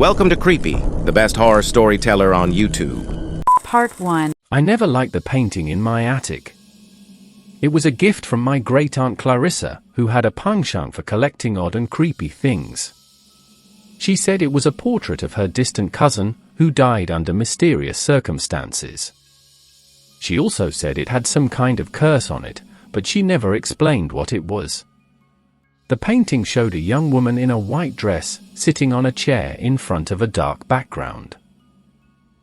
Welcome to Creepy, the best horror storyteller on YouTube. Part 1. I never liked the painting in my attic. It was a gift from my great-aunt Clarissa, who had a penchant for collecting odd and creepy things. She said it was a portrait of her distant cousin, who died under mysterious circumstances. She also said it had some kind of curse on it, but she never explained what it was. The painting showed a young woman in a white dress, sitting on a chair in front of a dark background.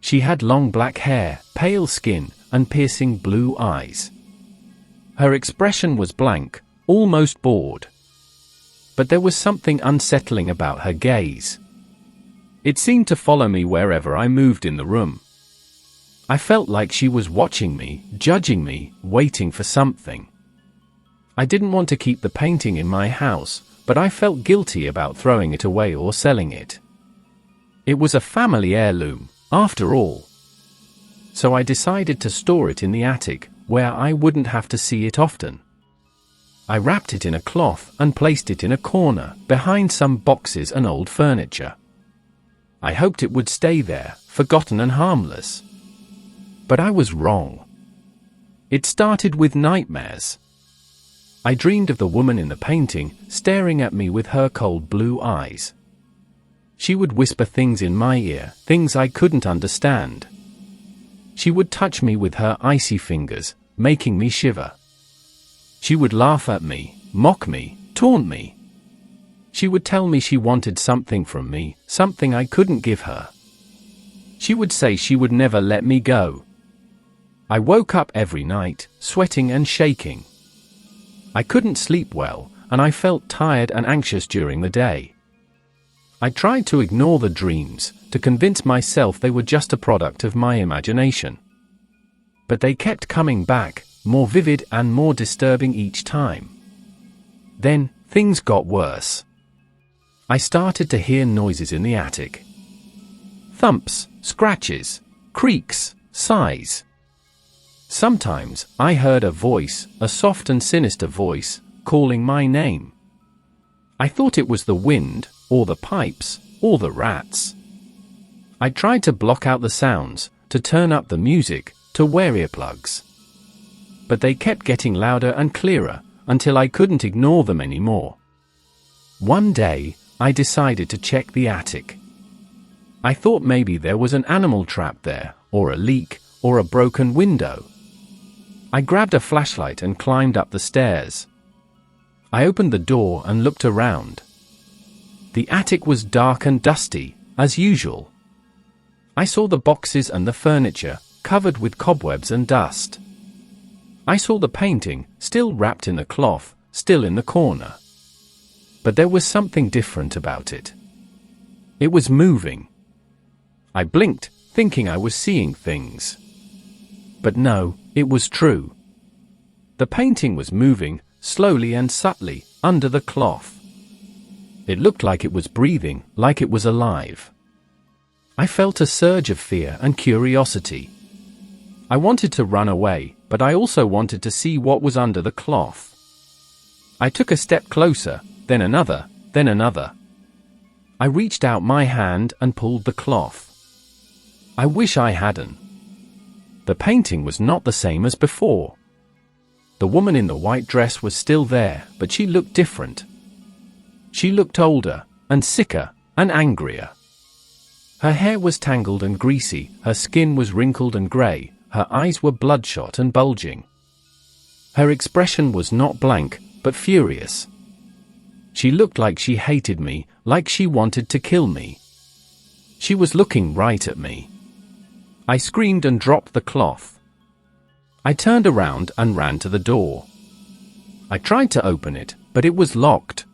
She had long black hair, pale skin, and piercing blue eyes. Her expression was blank, almost bored. But there was something unsettling about her gaze. It seemed to follow me wherever I moved in the room. I felt like she was watching me, judging me, waiting for something. I didn't want to keep the painting in my house, but I felt guilty about throwing it away or selling it. It was a family heirloom, after all. So I decided to store it in the attic, where I wouldn't have to see it often. I wrapped it in a cloth and placed it in a corner, behind some boxes and old furniture. I hoped it would stay there, forgotten and harmless. But I was wrong. It started with nightmares. I dreamed of the woman in the painting, staring at me with her cold blue eyes. She would whisper things in my ear, things I couldn't understand. She would touch me with her icy fingers, making me shiver. She would laugh at me, mock me, taunt me. She would tell me she wanted something from me, something I couldn't give her. She would say she would never let me go. I woke up every night, sweating and shaking. I couldn't sleep well, and I felt tired and anxious during the day. I tried to ignore the dreams, to convince myself they were just a product of my imagination. But they kept coming back, more vivid and more disturbing each time. Then, things got worse. I started to hear noises in the attic. Thumps, scratches, creaks, sighs. Sometimes, I heard a voice, a soft and sinister voice, calling my name. I thought it was the wind, or the pipes, or the rats. I tried to block out the sounds, to turn up the music, to wear earplugs. But they kept getting louder and clearer, until I couldn't ignore them anymore. One day, I decided to check the attic. I thought maybe there was an animal trap there, or a leak, or a broken window. I grabbed a flashlight and climbed up the stairs. I opened the door and looked around. The attic was dark and dusty, as usual. I saw the boxes and the furniture, covered with cobwebs and dust. I saw the painting, still wrapped in the cloth, still in the corner. But there was something different about it. It was moving. I blinked, thinking I was seeing things. But no, it was true. The painting was moving, slowly and subtly, under the cloth. It looked like it was breathing, like it was alive. I felt a surge of fear and curiosity. I wanted to run away, but I also wanted to see what was under the cloth. I took a step closer, then another, then another. I reached out my hand and pulled the cloth. I wish I hadn't. The painting was not the same as before. The woman in the white dress was still there, but she looked different. She looked older, and sicker, and angrier. Her hair was tangled and greasy, her skin was wrinkled and grey, her eyes were bloodshot and bulging. Her expression was not blank, but furious. She looked like she hated me, like she wanted to kill me. She was looking right at me. I screamed and dropped the cloth. I turned around and ran to the door. I tried to open it, but it was locked.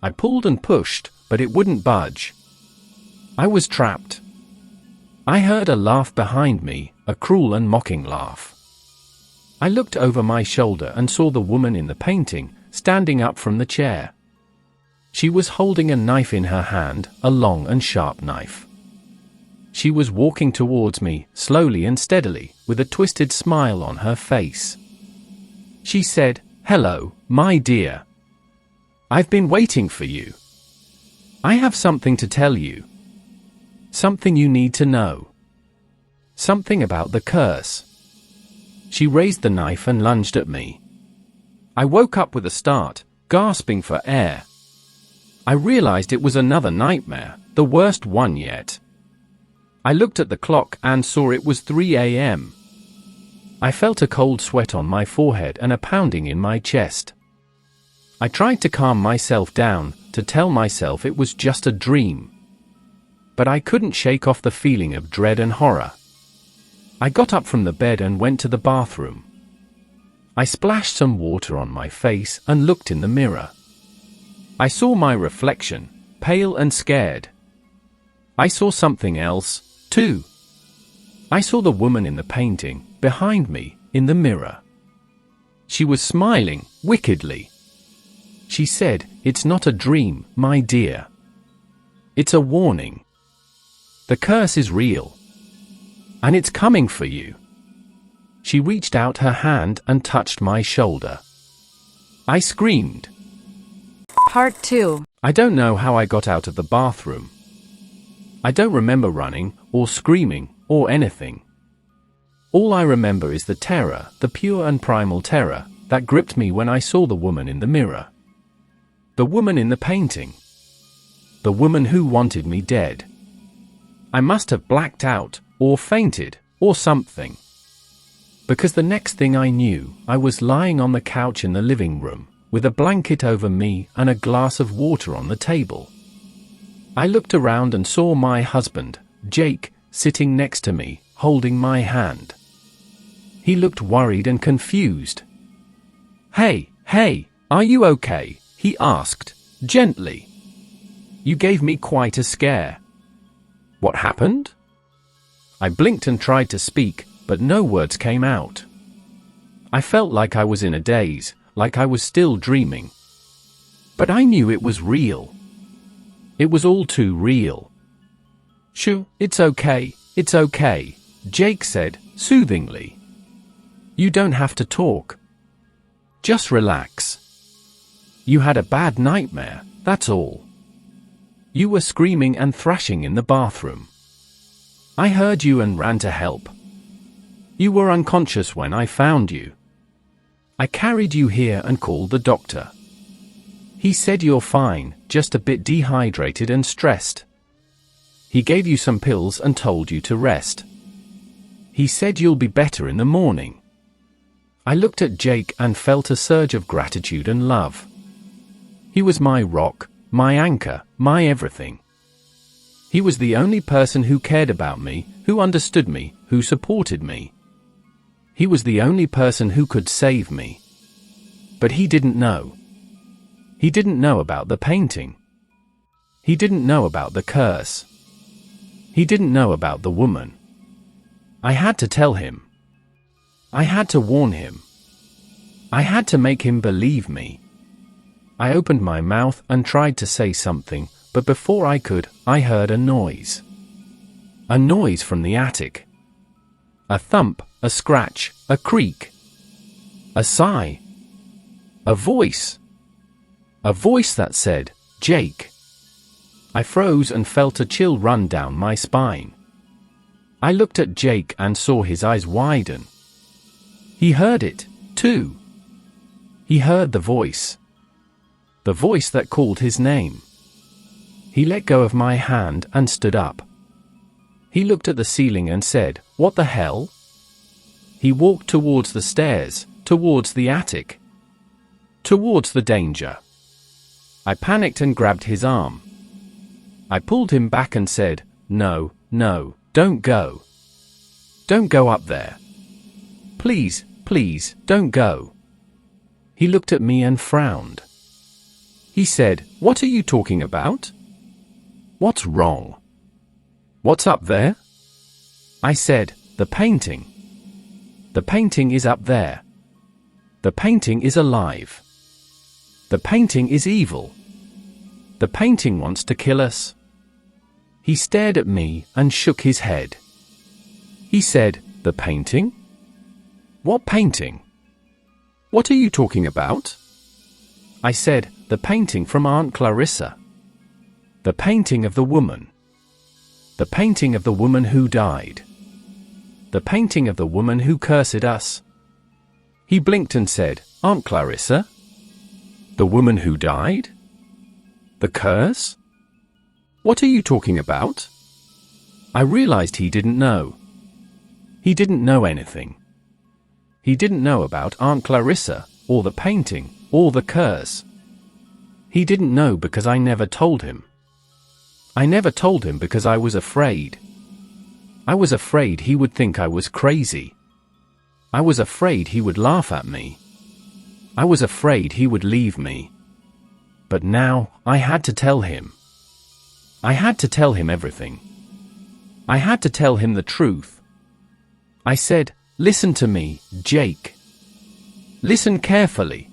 I pulled and pushed, but it wouldn't budge. I was trapped. I heard a laugh behind me, a cruel and mocking laugh. I looked over my shoulder and saw the woman in the painting, standing up from the chair. She was holding a knife in her hand, a long and sharp knife. She was walking towards me, slowly and steadily, with a twisted smile on her face. She said, "Hello, my dear. I've been waiting for you. I have something to tell you." Something you need to know. Something about the curse. She raised the knife and lunged at me. I woke up with a start, gasping for air. I realized it was another nightmare, the worst one yet. I looked at the clock and saw it was 3 a.m. I felt a cold sweat on my forehead and a pounding in my chest. I tried to calm myself down, to tell myself it was just a dream. But I couldn't shake off the feeling of dread and horror. I got up from the bed and went to the bathroom. I splashed some water on my face and looked in the mirror. I saw my reflection, pale and scared. I saw something else, too. I saw the woman in the painting, behind me, in the mirror. She was smiling, wickedly. She said, "It's not a dream, my dear. It's a warning. The curse is real. And it's coming for you." She reached out her hand and touched my shoulder. I screamed. Part 2. I don't know how I got out of the bathroom. I don't remember running, or screaming, or anything. All I remember is the terror, the pure and primal terror, that gripped me when I saw the woman in the mirror. The woman in the painting. The woman who wanted me dead. I must have blacked out, or fainted, or something. Because the next thing I knew, I was lying on the couch in the living room, with a blanket over me and a glass of water on the table. I looked around and saw my husband, Jake, sitting next to me, holding my hand. He looked worried and confused. Hey, are you okay?" he asked, gently. "You gave me quite a scare." "What happened?" I blinked and tried to speak, but no words came out. I felt like I was in a daze, like I was still dreaming. But I knew it was real. It was all too real. "Shoo, it's okay, Jake said, soothingly. "You don't have to talk. Just relax. You had a bad nightmare, that's all. You were screaming and thrashing in the bathroom. I heard you and ran to help. You were unconscious when I found you. I carried you here and called the doctor. He said you're fine, just a bit dehydrated and stressed. He gave you some pills and told you to rest. He said you'll be better in the morning." I looked at Jake and felt a surge of gratitude and love. He was my rock, my anchor, my everything. He was the only person who cared about me, who understood me, who supported me. He was the only person who could save me. But he didn't know. He didn't know about the painting. He didn't know about the curse. He didn't know about the woman. I had to tell him. I had to warn him. I had to make him believe me. I opened my mouth and tried to say something, but before I could, I heard a noise. A noise from the attic. A thump, a scratch, a creak. A sigh. A voice. A voice that said, "Jake." I froze and felt a chill run down my spine. I looked at Jake and saw his eyes widen. He heard it, too. He heard the voice. The voice that called his name. He let go of my hand and stood up. He looked at the ceiling and said, "What the hell?" He walked towards the stairs, towards the attic. Towards the danger. I panicked and grabbed his arm. I pulled him back and said, No, don't go. Don't go up there. Please, don't go." He looked at me and frowned. He said, "What are you talking about? What's wrong? What's up there?" I said, "The painting. The painting is up there. The painting is alive. The painting is evil. The painting wants to kill us." He stared at me and shook his head. He said, "The painting? What painting? What are you talking about?" I said, "The painting from Aunt Clarissa. The painting of the woman. The painting of the woman who died. The painting of the woman who cursed us. He blinked and said, Aunt Clarissa? The woman who died? The curse? What are you talking about? I realized he didn't know. He didn't know anything. He didn't know about Aunt Clarissa, or the painting, or the curse. He didn't know because I never told him. I never told him because I was afraid. I was afraid he would think I was crazy. I was afraid he would laugh at me. I was afraid he would leave me. But now, I had to tell him. I had to tell him everything. I had to tell him the truth. I said, listen to me, Jake. Listen carefully.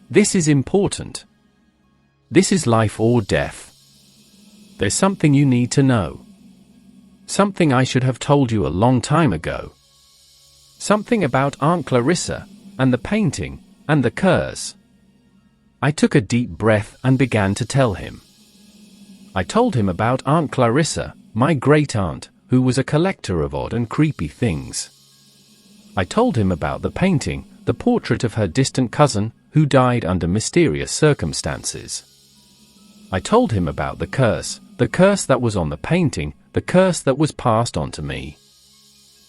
This is important. This is life or death. There's something you need to know. Something I should have told you a long time ago. Something about Aunt Clarissa, and the painting, and the curse. I took a deep breath and began to tell him. I told him about Aunt Clarissa, my great-aunt, who was a collector of odd and creepy things. I told him about the painting, the portrait of her distant cousin, who died under mysterious circumstances. I told him about the curse that was on the painting, the curse that was passed on to me.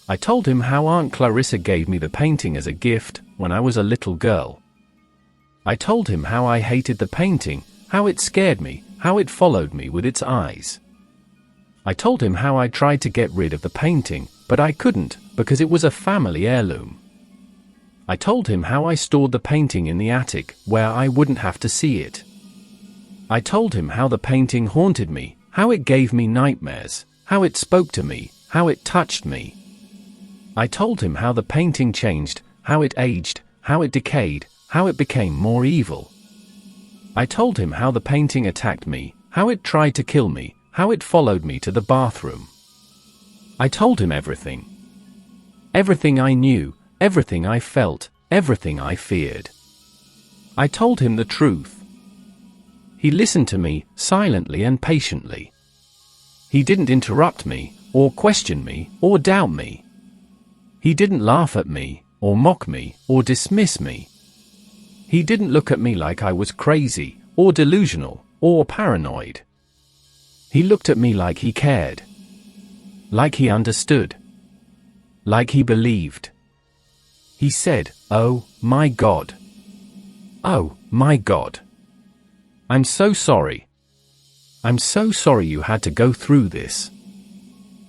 I told him how Aunt Clarissa gave me the painting as a gift when I was a little girl. I told him how I hated the painting, how it scared me, how it followed me with its eyes. I told him how I tried to get rid of the painting, but I couldn't, because it was a family heirloom. I told him how I stored the painting in the attic, where I wouldn't have to see it. I told him how the painting haunted me, how it gave me nightmares, how it spoke to me, how it touched me. I told him how the painting changed, how it aged, how it decayed, how it became more evil. I told him how the painting attacked me, how it tried to kill me, how it followed me to the bathroom. I told him everything. Everything I knew, everything I felt, everything I feared. I told him the truth. He listened to me, silently and patiently. He didn't interrupt me, or question me, or doubt me. He didn't laugh at me, or mock me, or dismiss me. He didn't look at me like I was crazy, or delusional, or paranoid. He looked at me like he cared. Like he understood. Like he believed. He said, "Oh, my God. Oh, my God. I'm so sorry. I'm so sorry you had to go through this.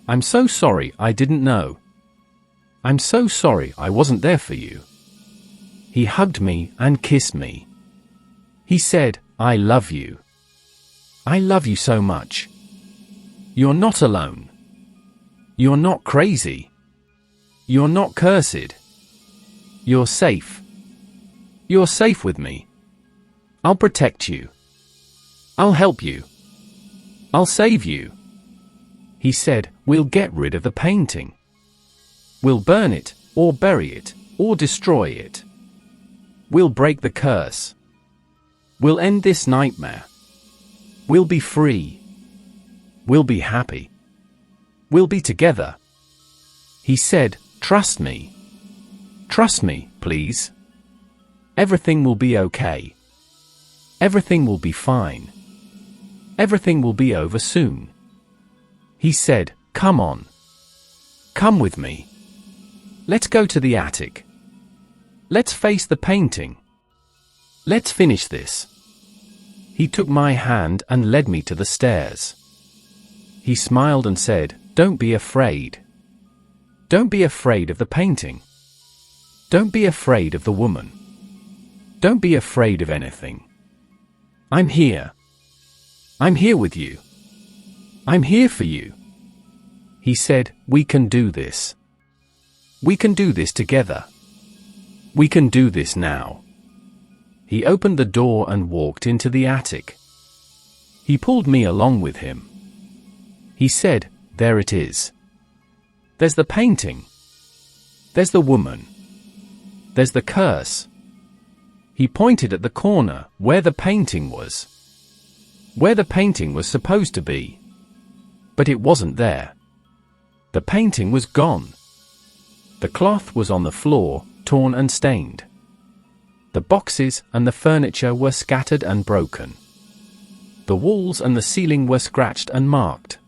I'm so sorry I didn't know. I'm so sorry I wasn't there for you." He hugged me and kissed me. He said, "I love you. I love you so much. You're not alone. You're not crazy. You're not cursed. You're safe. You're safe with me. I'll protect you. I'll help you. I'll save you." He said, "We'll get rid of the painting. We'll burn it, or bury it, or destroy it. We'll break the curse. We'll end this nightmare. We'll be free. We'll be happy. We'll be together." He said, "Trust me. Trust me, please. Everything will be okay. Everything will be fine. Everything will be over soon." He said, "Come on. Come with me. Let's go to the attic. Let's face the painting. Let's finish this." He took my hand and led me to the stairs. He smiled and said, "Don't be afraid. Don't be afraid of the painting. Don't be afraid of the woman. Don't be afraid of anything. I'm here. I'm here with you. I'm here for you." He said, "We can do this. We can do this together. We can do this now." He opened the door and walked into the attic. He pulled me along with him. He said, "There it is. There's the painting. There's the woman. There's the curse." He pointed at the corner, where the painting was. Where the painting was supposed to be. but it wasn't there. The painting was gone. The cloth was on the floor, torn and stained. The boxes and the furniture were scattered and broken. The walls and the ceiling were scratched and marked.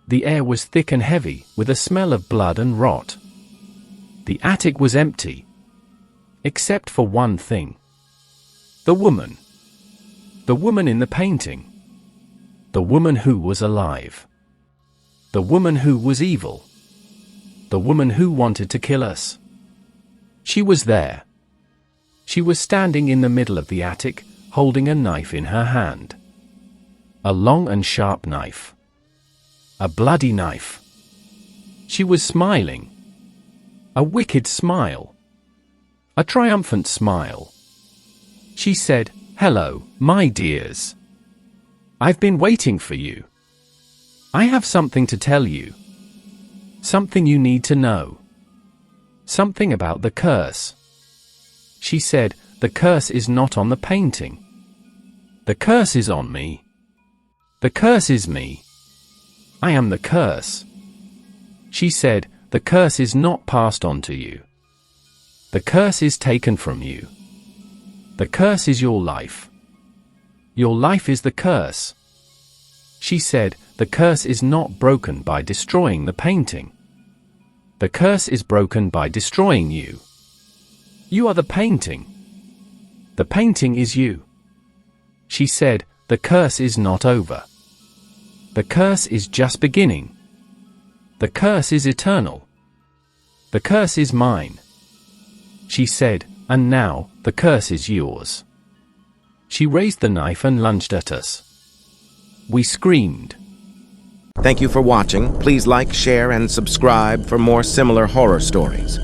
The air was thick and heavy, with a smell of blood and rot. The attic was empty. Except for one thing. The woman. The woman in the painting. The woman who was alive. The woman who was evil. The woman who wanted to kill us. She was there. She was standing in the middle of the attic, holding a knife in her hand. A long and sharp knife. A bloody knife. She was smiling. A wicked smile. A triumphant smile. She said, "Hello, my dears. I've been waiting for you. I have something to tell you. Something you need to know. Something about the curse." She said, "The curse is not on the painting. The curse is on me. The curse is me. I am the curse." She said, "The curse is not passed on to you. The curse is taken from you. The curse is your life. Your life is the curse." She said, "The curse is not broken by destroying the painting. The curse is broken by destroying you. You are the painting. The painting is you." She said, "The curse is not over. The curse is just beginning. The curse is eternal. The curse is mine." She said, "And now, the curse is yours." She raised the knife and lunged at us. We screamed. Thank you for watching. Please like, share, and subscribe for more similar horror stories.